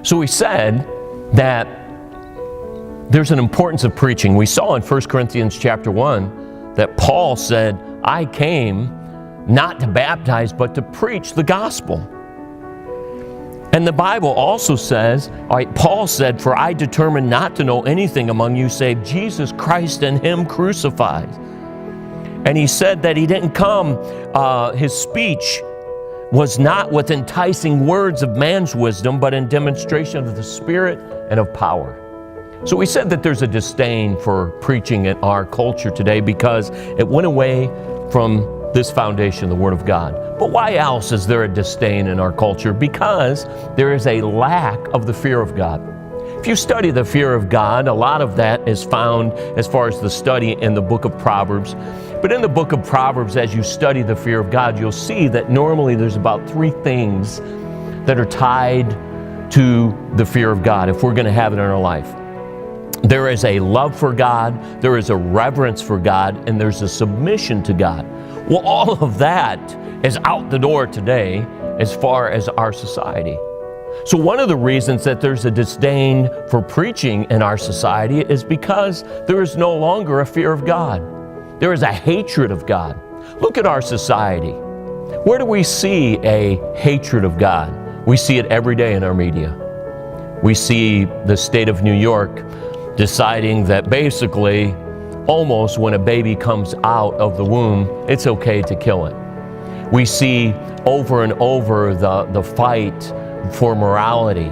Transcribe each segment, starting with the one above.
So we said that there's an importance of preaching. We saw in 1 Corinthians chapter 1 that Paul said, I came not to baptize, but to preach the gospel. And the Bible also says, Paul said, for I determined not to know anything among you save Jesus Christ and Him crucified. And he said that he didn't come, his speech was not with enticing words of man's wisdom, but in demonstration of the Spirit and of power. So we said that there's a disdain for preaching in our culture today because it went away from this foundation, the Word of God. But why else is there a disdain in our culture? Because there is a lack of the fear of God. If you study the fear of God, a lot of that is found as far as the study in the book of Proverbs. But in the book of Proverbs, as you study the fear of God, you'll see that normally there's about 3 things that are tied to the fear of God if we're going to have it in our life. There is a love for God, there is a reverence for God, and there's a submission to God. Well, all of that is out the door today as far as our society. So one of the reasons that there's a disdain for preaching in our society is because there is no longer a fear of God. There is a hatred of God. Look at our society. Where do we see a hatred of God? We see it every day in our media. We see the state of New York deciding that basically, almost when a baby comes out of the womb, it's okay to kill it. We see over and over the fight for morality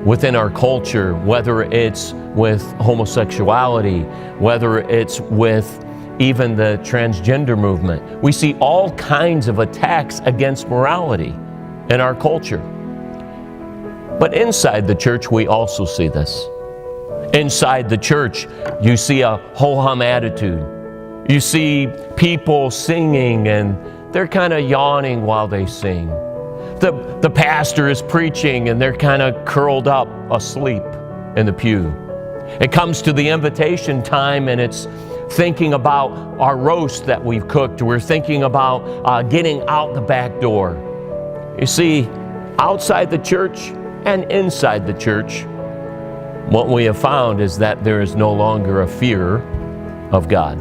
within our culture, whether it's with homosexuality, whether it's with even the transgender movement. We see all kinds of attacks against morality in our culture. But inside the church, we also see this. Inside the church, you see a ho-hum attitude. You see people singing and they're kind of yawning while they sing. The pastor is preaching and they're kind of curled up asleep in the pew. It comes to the invitation time and it's thinking about our roast that we've cooked. We're thinking about getting out the back door. You see, outside the church and inside the church, what we have found is that there is no longer a fear of God.